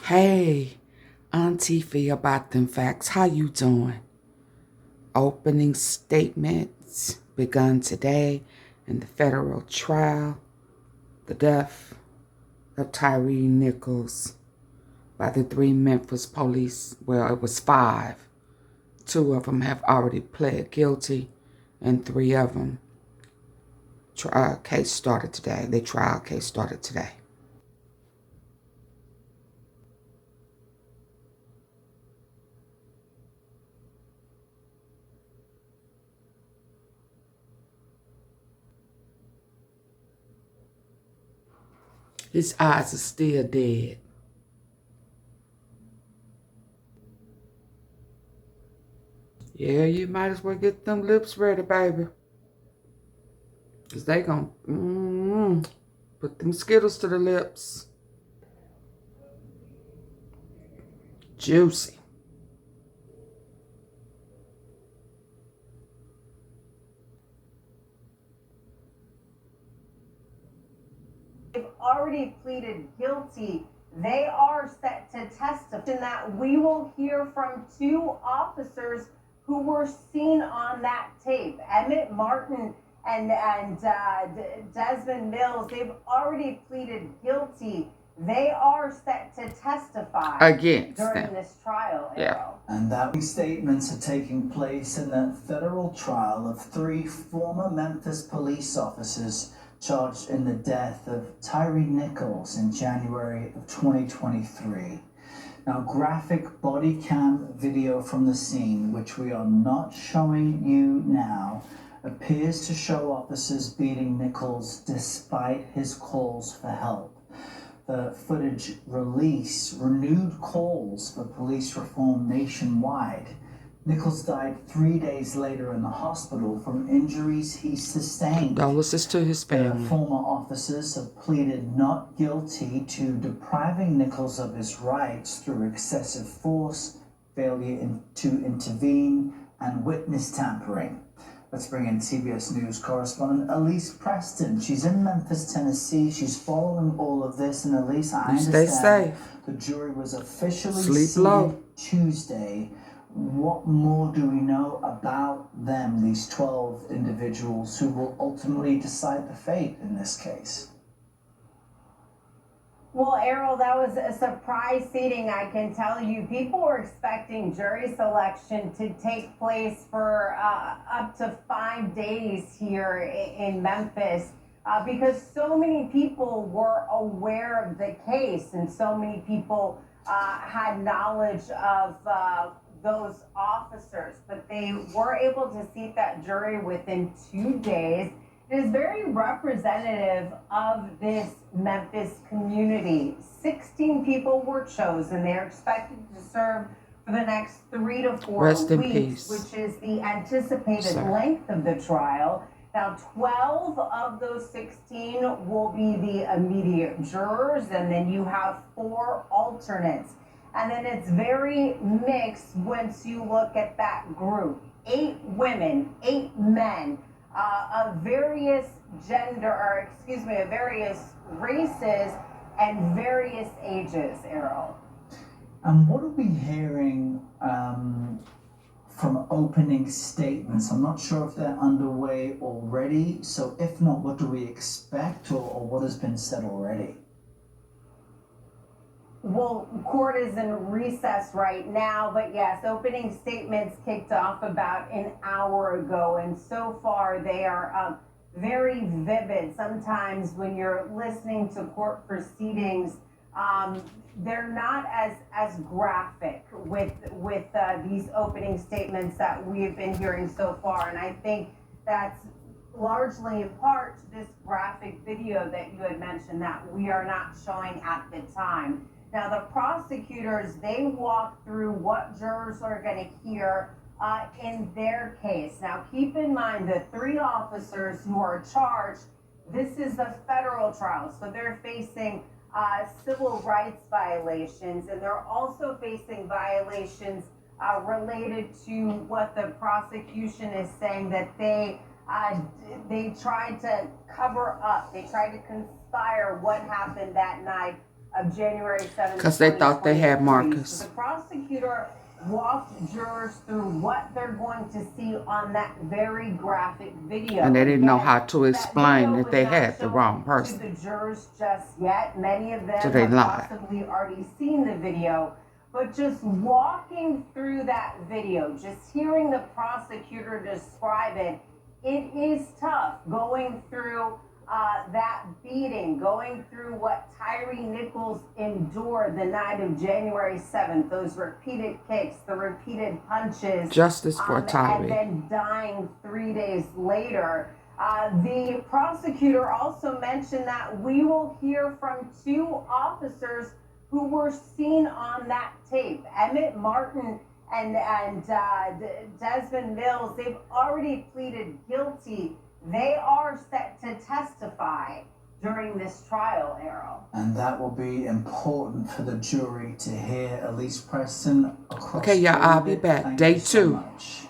Hey, AunTeaFee about them facts. How you doing? Opening statements begun today in the federal trial. The death of Tyre Nichols by the 3 Memphis police. Well, it was 5. 2 of them have already pled guilty, and 3 of them case started today. The trial case started today. His eyes are still dead. Yeah, you might as well get them lips ready, baby. Because they gonna put them Skittles to the lips. Juicy. They've already pleaded guilty. They are set to testify. And that we will hear from 2 officers who were seen on that tape. Emmett Martin and Desmond Mills, they've already pleaded guilty. They are set to testify against during this trial. Yeah. And that statements are taking place in the federal trial of 3 former Memphis police officers charged in the death of Tyre Nichols in January of 2023. Now, graphic body cam video from the scene, which we are not showing you now, appears to show officers beating Nichols despite his calls for help. The footage release renewed calls for police reform nationwide. Nichols died 3 days later in the hospital from injuries he sustained. Condolences to his family. The former officers have pleaded not guilty to depriving Nichols of his rights through excessive force, failure to intervene, and witness tampering. Let's bring in CBS News correspondent Elise Preston. She's in Memphis, Tennessee. She's following all of this. And Elise, I understand the jury was officially seated Tuesday. What more do we know about them, these 12 individuals who will ultimately decide the fate in this case? Well, Errol, that was a surprise seating, I can tell you. People were expecting jury selection to take place for up to 5 days here in Memphis because so many people were aware of the case and so many people had knowledge of those officers, but they were able to seat that jury within 2 days. It is very representative of this Memphis community. 16 people were chosen. They're expected to serve for the next 3 to 4 weeks, which is the anticipated length of the trial. Now, 12 of those 16 will be the immediate jurors, and then you have 4 alternates. And then it's very mixed once you look at that group. 8 women, 8 men, of various of various races and various ages, Errol. And what are we hearing from opening statements? I'm not sure if they're underway already. So if not, what do we expect or what has been said already? Well, court is in recess right now, but yes, opening statements kicked off about an hour ago, and so far they are very vivid. Sometimes when you're listening to court proceedings, they're not as graphic with these opening statements that we have been hearing so far, and I think that's largely in part to this graphic video that you had mentioned that we are not showing at the time. Now, the prosecutors, they walk through what jurors are going to hear in their case. Now, keep in mind the 3 officers who are charged, this is the federal trial, so they're facing civil rights violations, and they're also facing violations related to what the prosecution is saying that they tried to cover up. They tried to conspire what happened that night of January 7th. Because they thought they had 2023. Marcus. So the prosecutor walked jurors through what they're going to see on that very graphic video. And they didn't know Again, how to explain that they had the wrong to person. the jurors just yet. Many of them So they have lied. possibly already seen the video. But just walking through that video, just hearing the prosecutor describe it, it is tough going through that beating, going through what Tyre Nichols endured the night of January 7th, those repeated kicks, the repeated punches. Justice for Tyre. And then dying 3 days later. The prosecutor also mentioned that we will hear from 2 officers who were seen on that tape. Emmett Martin and Desmond Mills, they've already pleaded guilty. They are set to testify during this trial, Errol. And that will be important for the jury to hear. Elise Preston across. Okay, y'all, I'll be back. Thank Day you so 2. much.